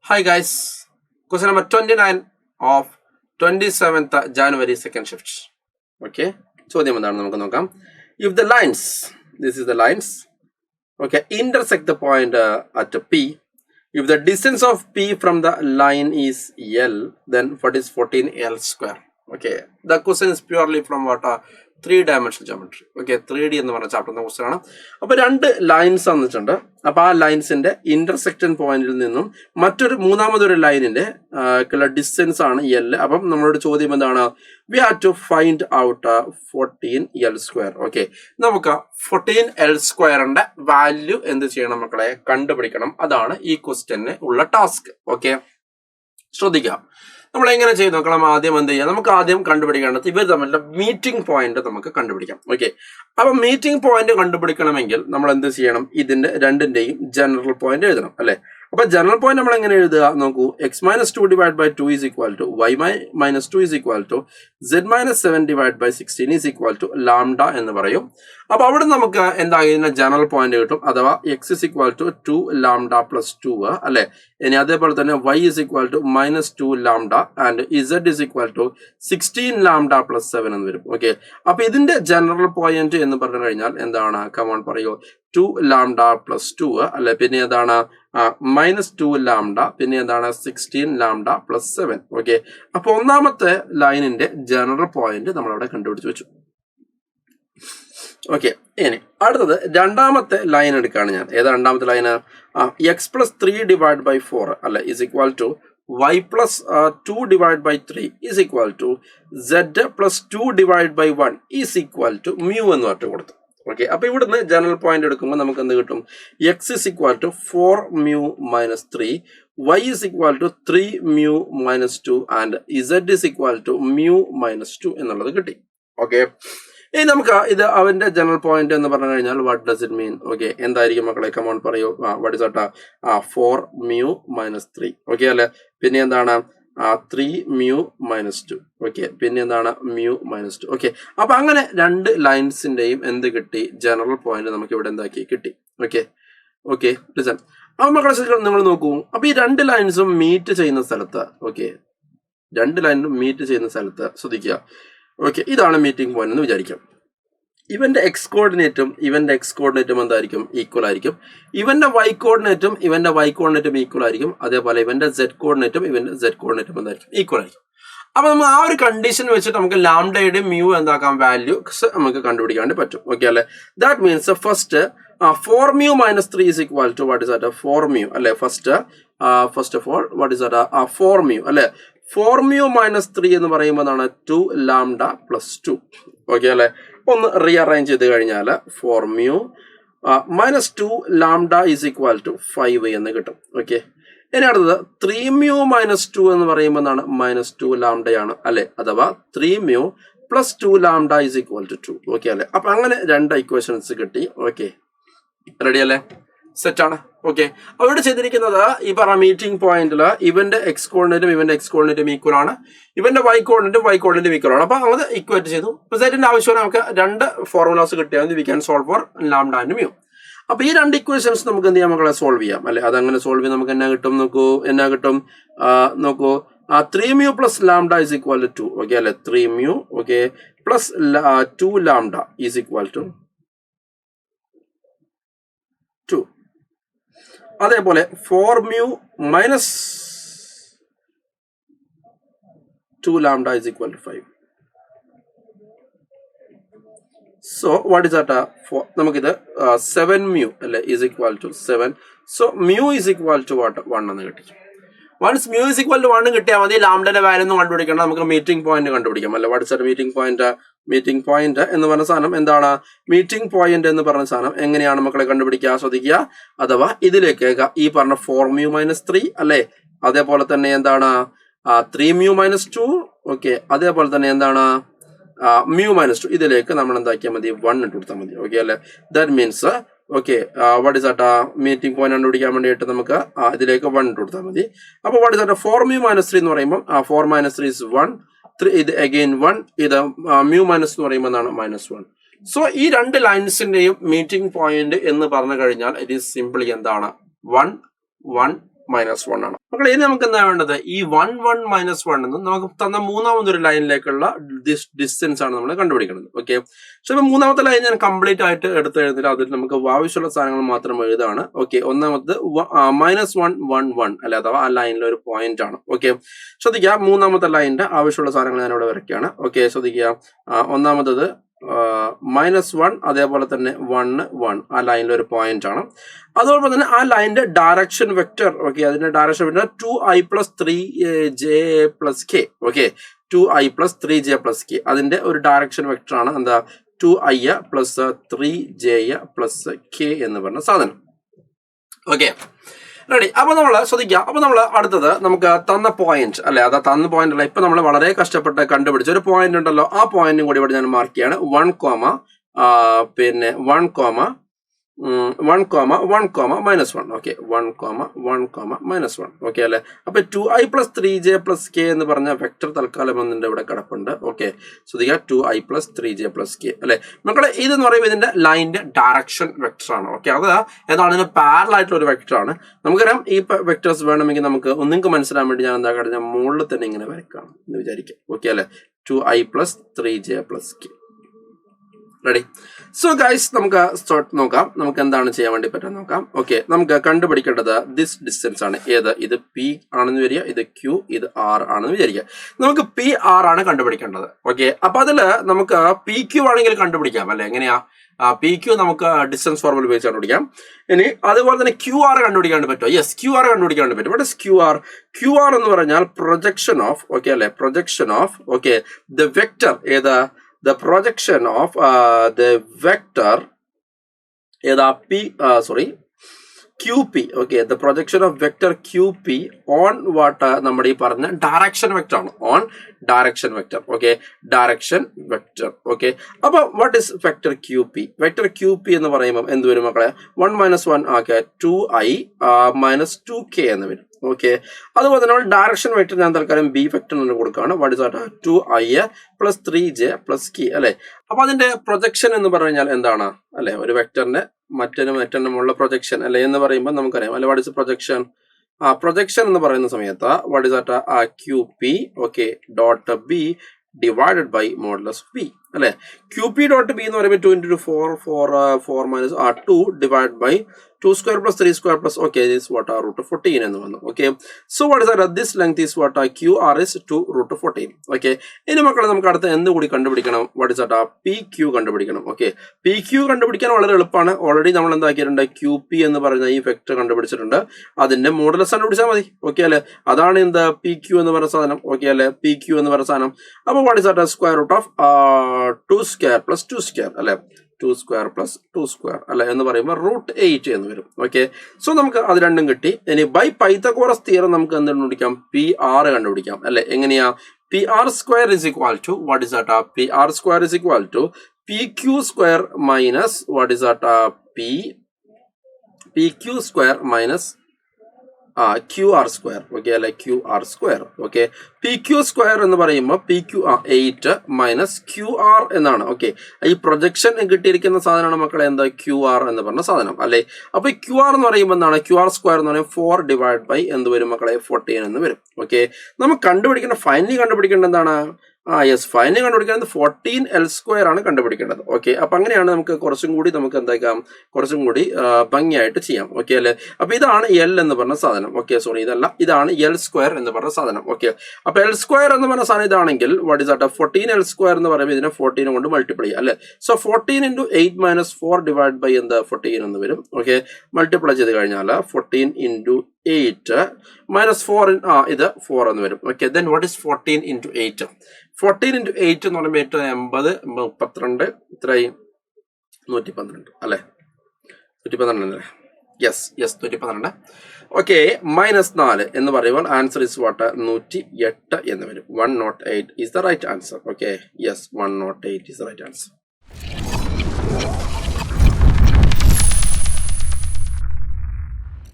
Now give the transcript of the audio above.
Hi guys, question number 29 of 27th January second shift. Okay, ചോദ്യം എന്താണ് നമുക്ക് നോക്കാം. If the lines, this is the lines, okay, intersect the point at P, if the distance of P from the line is L, then what is 14L square? Okay, the question is purely from what? 3-dimensional geometry. Okay, 3D എന്ന് പറഞ്ഞ ചാപ്റ്ററിന്റെ question ആണ്. അപ്പോൾ രണ്ട് lines തന്നിട്ടുണ്ട്. അപ്പോൾ ആ ലൈൻസിന്റെ intersection പോയിന്റിൽ നിന്നും മൂന്നാമതൊരു ലൈനിന്റെ ഡിസ്റ്റൻസ് ആണ് L. അപ്പം നമ്മളോട് ചോദ്യം എന്താണ്? We have to find out 14L square. Okay, നമുക്ക് 14L സ്ക്വയറിന്റെ വാല്യൂ എന്ത് ചെയ്യണം മക്കളെ? കണ്ടുപിടിക്കണം. അതാണ് ഈ ക്വസ്റ്റ്യന് ഉള്ള ടാസ്ക്. ഓക്കെ, ശ്രദ്ധിക്കാം. നമ്മൾ എങ്ങനെ ചെയ്ത് നോക്കണം? ആദ്യം എന്ത് ചെയ്യാം? നമുക്ക് ആദ്യം കണ്ടുപിടിക്കേണ്ടത് ഇവർ തമ്മിലുള്ള മീറ്റിംഗ് പോയിന്റ് നമുക്ക് കണ്ടുപിടിക്കാം. ഓക്കെ, അപ്പൊ മീറ്റിംഗ് പോയിന്റ് കണ്ടുപിടിക്കണമെങ്കിൽ നമ്മൾ എന്ത് ചെയ്യണം? ഇതിന്റെ രണ്ടിന്റെയും ജനറൽ പോയിന്റ് എഴുതണം, അല്ലെ? അപ്പൊ ജനറൽ പോയിന്റ് നമ്മൾ എങ്ങനെ എഴുതുക? നോക്കൂ, x-2 divide by 2 is equal to y-2 is equal to z-7 divide by 16 is equal to lambda എന്ന് പറയും. അപ്പൊ അവിടെ നമുക്ക് എന്താ ജനറൽ പോയിന്റ് കിട്ടും. അഥവാ x is equal to 2 lambda plus 2, അല്ലെ? ഇനി അതേപോലെ തന്നെ y is equal to -2 lambda and z is equal to 16 lambda plus 7 എന്ന് വരും. ഓക്കെ, അപ്പൊ ഇതിന്റെ ജനറൽ പോയിന്റ് എന്ന് പറഞ്ഞു കഴിഞ്ഞാൽ എന്താണ്? കമോൺ പറയൂ. 2 ലാംഡ പ്ലസ് 2, അല്ലെ? പിന്നെ എന്താണ്? -2 ലാംഡ, പിന്നെ എന്താണ്? 16 ലാംഡ പ്ലസ് 7. ഓക്കെ, അപ്പൊ ഒന്നാമത്തെ ലൈനിന്റെ ജനറൽ പോയിന്റ് നമ്മളവിടെ കണ്ടുപിടിച്ച് വെച്ചു. ഓക്കെ, ഇനി അടുത്തത് രണ്ടാമത്തെ ലൈൻ എടുക്കുകയാണ് ഞാൻ. ഏതാ രണ്ടാമത്തെ ലൈന്? x+3 ഡിവൈഡ് ബൈ 4, അല്ലെ, is equal to y+2 divide by 3 is equal to z+2 divide by 1 is equal to mu എന്ന് പറഞ്ഞിട്ട് കൊടുത്തു. ഓക്കെ, അപ്പൊ ഇവിടുന്ന് ജനറൽ പോയിന്റ് എടുക്കുമ്പോൾ നമുക്ക് എന്ത് കിട്ടും? x is equal to 4 mu minus 3, y is equal to 3 mu minus 2 and z is equal to mu minus 2 എന്നുള്ളത് കിട്ടി. ഓക്കെ, ഇനി നമുക്ക് ഇത് അവന്റെ ജനറൽ പോയിന്റ് എന്ന് പറഞ്ഞു കഴിഞ്ഞാൽ what does it mean? Okay, എന്തായിരിക്കും മക്കളെ? കമോൺ പറയൂ. What is that? 4 mu minus 3. Okay, അല്ലെ? പിന്നെ എന്താണ്? 3 മ്യൂ മൈനസ് 2. ഓക്കെ, പിന്നെ എന്താണ്? Mu minus 2. ഓക്കെ, അപ്പൊ അങ്ങനെ രണ്ട് ലൈൻസിന്റെയും എന്ത് കിട്ടി? ജനറൽ പോയിന്റ് നമുക്ക് ഇവിടെ എന്താക്കി കിട്ടി. Okay okay listen. അപ്പൊ മക്കളെ നിങ്ങൾ നോക്കൂ. അപ്പൊ ഈ രണ്ട് ലൈൻസും മീറ്റ് ചെയ്യുന്ന സ്ഥലത്ത്, ഓക്കെ, രണ്ട് ലൈനും മീറ്റ് ചെയ്യുന്ന സ്ഥലത്ത് ശ്രദ്ധിക്കുക. ഓക്കെ, ഇതാണ് മീറ്റിംഗ് പോയിന്റ് എന്ന് വിചാരിക്കാം. ഇവന്റെ എക്സ് കോർഡിനേറ്റും ഇവന്റെ എക്സ് കോർഡിനേറ്റും എന്തായിരിക്കും? ഈക്വൽ ആയിരിക്കും. ഇവന്റെ വൈ കോർഡിനേറ്റും ഇവന്റെ വൈ കോർഡിനേറ്റും ഈക്വൽ ആയിരിക്കും. അതേപോലെ ഇവന്റെ സെഡ് കോർഡിനേറ്റും ഇവന്റെ സെഡ് കോർഡിനേറ്റും എന്തായിരിക്കും? ഈക്വൽ ആയിരിക്കും. അപ്പൊ നമ്മൾ ആ ഒരു കണ്ടീഷൻ വെച്ചിട്ട് നമുക്ക് ലാംഡയുടെ മ്യൂ എന്താക്കാം? വാല്യൂസ് നമുക്ക് കണ്ടുപിടിക്കാൻ വേണ്ടി പറ്റും. ഓക്കെ, അല്ലെ? That means first 4 mu minus 3 is equal to what is that? 4 mu, അല്ലെ? First of all what is that? 4 mu, അല്ലെ? 4 മ്യൂ മൈനസ് 3 എന്ന് പറയുമ്പോൾ 2 ലാംഡ പ്ലസ് 2. ഓക്കെ, അല്ലെ? ഒന്ന് റീഅറേഞ്ച് ചെയ്ത് കഴിഞ്ഞാൽ 4 mu minus 2 lambda is equal to 5 എന്ന് കിട്ടും. ഓക്കെ, ഇനി അടുത്തത് 3 മ്യൂ മൈനസ് 2 എന്ന് പറയുമ്പോൾ -2 ലാംഡയാണ്, അല്ലെ? അഥവാ 3 mu plus 2 lambda is equal to 2. Okay, അല്ലെ? അപ്പൊ അങ്ങനെ രണ്ട് ഇക്വേഷൻസ് കിട്ടി. ഓക്കെ, റെഡി അല്ലേ? സെറ്റ് ആണ്. ഓക്കെ, അവിടെ ചെയ്തിരിക്കുന്നത് ഈ പറഞ്ഞ മീറ്റിംഗ് പോയിന്റില് ഇവന്റെ എക്സ് കോർഡിനേറ്റും ഇവന്റെ എക്സ് കോർഡിനേറ്റും ഈക്വൽ ആണ്, ഇവന്റെ വൈ കോർഡിനേറ്റും ഈക്വൽ ആണ്. അപ്പൊ അത് ഇക്വേറ്റ് ചെയ്തു. അപ്പൊ സെറ്റിന്റെ ആവശ്യം നമുക്ക് രണ്ട് ഫോർമുലാസ് കിട്ടിയാൽ we can solve for lambda and mu. അപ്പൊ ഈ രണ്ട് ഇക്വേഷൻസ് നമുക്ക് എന്ത് ചെയ്യാം മക്കളെ? സോൾവ് ചെയ്യാം, അല്ലെ? അതങ്ങനെ സോൾവ് ചെയ്യാൻ നമുക്ക് എന്നാ കിട്ടും? നോക്കൂ 3 mu plus lambda is equal to 2. Okay, അല്ലെ? 3 mu, okay, plus 2 lambda is equal to 2. അതേപോലെ 4 mu minus 2 lambda is equal to 5. So what is that? നമുക്കിത് 7 മ്യൂ, അല്ലെ, is equal to 7. So mu is equal to what? 1 എന്ന് കിട്ടി. Once mu is equal to 1 കിട്ടിയാൽ മതി. ലാംഡയുടെ value ഒന്നും കണ്ടുപിടിക്കണം, നമുക്ക് മീറ്റിംഗ് പോയിന്റ് കണ്ടുപിടിക്കാം, അല്ലെ? What is that meeting point? Meeting point എന്ന് പറഞ്ഞ സാധനം എന്താണ്? മീറ്റിംഗ് പോയിന്റ് എന്ന് പറഞ്ഞ സാധനം എങ്ങനെയാണ് മക്കളെ കണ്ടുപിടിക്കുക? ശ്രദ്ധിക്കുക. അഥവാ ഇതിലേക്ക് ഈ പറഞ്ഞ 4 മ്യൂ മൈനസ് 3, അല്ലെ? അതേപോലെ തന്നെ എന്താണ്? 3 മ്യൂ മൈനസ് 2. ഓക്കെ, അതേപോലെ തന്നെ എന്താണ്? Mu minus 2. ഇതിലേക്ക് നമ്മൾ എന്താക്കിയാൽ മതി? 1 ഇട്ട് കൊടുത്താൽ മതി. ഓക്കെ, അല്ലെ? That means okay, what is that? Meeting point കണ്ടുപിടിക്കാൻ വേണ്ടിയിട്ട് നമുക്ക് ഇതിലേക്ക് 1 ഇട്ട് കൊടുത്താൽ മതി. അപ്പൊ what is that? 4 mu minus 3 എന്ന് പറയുമ്പോൾ 4 മൈനസ് 3 ഇസ് 1. 3 ഇത് അഗെയിൻ 1. ഇത് മ്യൂ മൈനസ് എന്ന് പറയുമ്പോൾ -1. സോ ഈ രണ്ട് ലൈൻസിന്റെയും മീറ്റിംഗ് പോയിന്റ് എന്ന് പറഞ്ഞു കഴിഞ്ഞാൽ ഇറ്റ് ഈസ് സിംപ്ലി എന്താണ്? 1 1 -1 ആണ്. മക്കളെ ഇനി നമുക്ക് എന്താ വേണ്ടത്? ഈ 1 1 -1 എന്ന് നമുക്ക് തന്ന മൂന്നാമതൊരു ലൈനിലേക്കുള്ള ഡിസ്റ്റൻസ് ആണ് നമ്മൾ കണ്ടുപിടിക്കുന്നത്. ഓക്കെ, പക്ഷെ ഇപ്പൊ മൂന്നാമത്തെ ലൈൻ ഞാൻ കംപ്ലീറ്റ് ആയിട്ട് എടുത്ത് എഴുതില്ല, അതിൽ നമുക്ക് ആവശ്യമുള്ള സാധനങ്ങൾ മാത്രം എഴുതാണ്. ഓക്കെ, ഒന്നാമത് -1 1 1 അല്ലെ, അഥവാ ആ ലൈനിലെ ഒരു പോയിന്റ് ആണ്. ഓക്കെ, ശ്രദ്ധിക്കുക, മൂന്നാമത്തെ ലൈനിന്റെ ആവശ്യമുള്ള സാധനങ്ങൾ ഞാൻ ഇവിടെ വരയ്ക്കുകയാണ്. ഓക്കെ, ശ്രദ്ധിക്കുക, ഒന്നാമത്തത് -1, അതേപോലെ തന്നെ 1 1 ആ ലൈനിലെ ഒരു പോയിന്റ് ആണ്. അതോടൊപ്പം തന്നെ ആ ലൈനിന്റെ ഡയറക്ഷൻ വെക്ടർ, ഓക്കെ, അതിന്റെ direction vector 2i + 3j + k. Okay, 2i + 3j + k അതിന്റെ ഒരു ഡയറക്ഷൻ വെക്ടർ ആണ് എന്താ 2i + 3j + k എന്ന് പറഞ്ഞ സാധനം. Okay, ready. അപ്പൊ നമ്മൾ ശ്രദ്ധിക്കാം. അപ്പൊ നമ്മൾ അടുത്തത് നമുക്ക് തന്ന പോയിന്റ് അല്ലെ, അതാ തന്ന പോയിന്റ് അല്ല, ഇപ്പൊ നമ്മൾ വളരെ കഷ്ടപ്പെട്ട് കണ്ടുപിടിച്ച ഒരു പോയിന്റ് ഉണ്ടല്ലോ, ആ പോയിന്റും കൂടി ഇവിടെ ഞാൻ മാർക്ക് ചെയ്യാണ്. 1, പിന്നെ 1, 1, -1. ഓക്കെ, 1, 1, -1. ഓക്കെ അല്ലെ. അപ്പൊ 2i + 3j + k എന്ന് പറഞ്ഞ വെക്ടർ തൽക്കാലം ഒന്നിന്റെ ഇവിടെ കിടപ്പുണ്ട്. ഓക്കെ, ശ്രദ്ധിക്കുക, 2i + 3j + k അല്ലെ മക്കളെ. ഇതെന്ന് പറയുമ്പോൾ ഇതിന്റെ ലൈനിന്റെ ഡയറക്ഷൻ വെക്ടർ ആണ്. ഓക്കെ, അത് ഏതാണ്? ഇതിന് പാരലൽ ആയിട്ടുള്ള ഒരു വെക്ടർ ആണ്. നമുക്കറിയാം ഈ വെക്ടേഴ്സ് വേണമെങ്കിൽ നമുക്ക് നിങ്ങൾക്ക് മനസ്സിലാൻ വേണ്ടി ഞാൻ എന്താ കാണിച്ചാൽ മുകളിൽ തന്നെ ഇങ്ങനെ വരയ്ക്കാം എന്ന് വിചാരിക്കാം. ഓക്കെ അല്ലെ, 2i + 3j + k. Ready. So guys, നമുക്ക് സ്റ്റാർട്ട് നോക്കാം. നമുക്ക് എന്താണ് ചെയ്യാൻ വേണ്ടി പറ്റാൻ നോക്കാം. ഓക്കെ, നമുക്ക് കണ്ടുപിടിക്കേണ്ടത് ദിസ് ഡിസ്റ്റൻസ് ആണ്. ഏത്? ഇത് P ആണെന്ന് വരിക, ഇത് Q, ഇത് R ആണെന്ന് വിചാരിക്കുക. നമുക്ക് PR ആണ് കണ്ടുപിടിക്കേണ്ടത്. ഓക്കെ, അപ്പൊ അതില് നമുക്ക് PQ ആണെങ്കിൽ കണ്ടുപിടിക്കാം അല്ലെ. എങ്ങനെയാ? PQ നമുക്ക് ഡിസ്റ്റൻസ് ഫോർമുല ഉപയോഗിച്ച് കണ്ടുപിടിക്കാം. ഇനി അതുപോലെ തന്നെ QR കണ്ടുപിടിക്കാണ്ട് പറ്റുമോ? യെസ്, QR കണ്ടുപിടിക്കാണ്ട് പറ്റും. What is QR? QR എന്ന് പറഞ്ഞാൽ പ്രൊജക്ഷൻ ഓഫ്, ഓക്കെ അല്ലെ, projection of, okay, the vector. ഏതാ? The projection of the vector QP. Okay, the projection of vector QP on what നമ്മുടെ ഈ പറഞ്ഞ ഡയറക്ഷൻ വെക്ടർ ആണ്. On direction vector. Okay, direction vector. Okay, അപ്പൊ what is vector QP? Vector QP എന്ന് പറയുമ്പോൾ എന്ത് വരും മക്കളെ? 1 - 1 ആക്കുക 2i - 2k എന്ന് വരും. ഓക്കെ, അതുപോലെ തന്നെ നമ്മൾ ഡയറക്ഷൻ വെക്ടർ ഞാൻ തൽക്കാലം B വെക്ടർ എന്ന് കൊടുക്കുകയാണ്. What is that? 2i + 3j + k അല്ലെ. അപ്പൊ അതിന്റെ പ്രൊജക്ഷൻ എന്ന് പറഞ്ഞാൽ എന്താണ് അല്ലെ? ഒരു വെക്ടറിന്റെ മറ്റൊന്നുമുള്ള പ്രൊജക്ഷൻ അല്ലെ എന്ന് പറയുമ്പോൾ നമുക്കറിയാം അല്ലെ. What is projection? പ്രൊജക്ഷൻ എന്ന് പറയുന്ന സമയത്ത് what is that? QP, okay, dot B divided by modulus B അല്ലെ. QP dot B എന്ന് പറയുമ്പോൾ 2 × 4 2 divided by 2² + 3² + okay, this is what √14 എന്ന് വന്നു. Okay, so what is that? This length is what? QR is 2 √14. Okay, ഇനി മക്കളെ നമുക്ക് അടുത്ത എന്ത് കൂടി കണ്ടുപിടിക്കണം? What is that? PQ കണ്ടുപിടിക്കണം. ഓക്കെ, PQ കണ്ടുപിടിക്കാൻ വളരെ എളുപ്പമാണ്. ഓൾറെഡി നമ്മൾ എന്താക്കിയിട്ടുണ്ട്? QP എന്ന് പറയുന്ന ഈ വെക്ടർ കണ്ടുപിടിച്ചിട്ടുണ്ട്. അതിന്റെ മോഡുലസ് കണ്ടുപിടിച്ചാൽ മതി. ഓക്കെ അല്ലെ, അതാണ് എന്ത്? PQ എന്ന് പറയുന്ന സാധനം. ഓക്കെ അല്ലെ, PQ എന്ന് പറയുന്ന സാധനം. അപ്പൊ വാട്ട് ഇസ് ദാറ്റ്? √2² + 2² അല്ലെ, 2² + 2² അല്ലെ എന്ന് പറയുമ്പോൾ √8 എന്ന് വരും. ഓക്കെ, സോ നമുക്ക് അത് രണ്ടും കിട്ടി. ഇനി ബൈ പൈത്തഗോറസ് തിയറം നമുക്ക് എന്ത് കണ്ടുപിടിക്കാം? PR കണ്ടുപിടിക്കാം അല്ലെ. എങ്ങനെയാ? PR² = what is that? PR² = PQ² minus what is that? PQ² - QR². Okay അല്ലെ, QR². ഓക്കെ, PQ² എന്ന് പറയുമ്പോൾ PQ 8 - QR എന്നാണ്. ഓക്കെ, ഈ പ്രൊജക്ഷൻ കിട്ടിയിരിക്കുന്ന സാധനമാണ് മക്കളെ എന്താ? QR എന്ന് പറഞ്ഞ സാധനം അല്ലെ. അപ്പൊ QR എന്ന് പറയുമ്പോൾ എന്താണ്? QR² എന്ന് പറയുമ്പോൾ 4 divided by എന്ത് വരും മക്കളെ? 14 എന്ന് വരും. ഓക്കെ, നമുക്ക് കണ്ടുപിടിക്കേണ്ട ഫൈനലി കണ്ടുപിടിക്കേണ്ടത് എന്താണ്? യെസ്, ഫൈനലി കണ്ടുപിടിക്കുന്നത് 14l² ആണ് കണ്ടുപിടിക്കേണ്ടത്. ഓക്കെ, അപ്പൊ അങ്ങനെയാണ് നമുക്ക് കുറച്ചും കൂടി നമുക്ക് എന്താക്കാം? കുറച്ചും കൂടി ഭംഗിയായിട്ട് ചെയ്യാം. ഓക്കെ അല്ലെ. അപ്പൊ ഇതാണ് L എന്ന് പറഞ്ഞ സാധനം. ഓക്കെ, സോറി, ഇതല്ല, ഇതാണ് L² എന്ന് പറഞ്ഞ സാധനം. ഓക്കെ, അപ്പൊ L² എന്ന് പറഞ്ഞ സാധനം ഇതാണെങ്കിൽ വാട്ട് ഇസ് ദാറ്റ്? 14l² എന്ന് പറയുമ്പോൾ ഇതിനെ 14 കൊണ്ട് മൾട്ടിപ്ലൈ ചെയ്യാം അല്ലെ. സോ 14 × 8 - 4 divided by എന്താ? 14 എന്ന് വരും. ഓക്കെ, മൾട്ടിപ്ലൈ ചെയ്ത് കഴിഞ്ഞാൽ 14 × 8 - 4 ഇത് 4 എന്ന് വരും. Okay, then what is 14 × 8? 14 × 8 എന്ന് പറയുമ്പോൾ 8 80 32 ഇത്രയും 112 അല്ലെ. 112 അല്ലേ? യെസ്, 112. ഓക്കെ, -4 എന്ന് പറയുമ്പോൾ ആൻസർ ഇസ് വാട്ട്? 108 എന്ന് വരും. 108 is the right answer. Okay, yes, 108 is the right answer.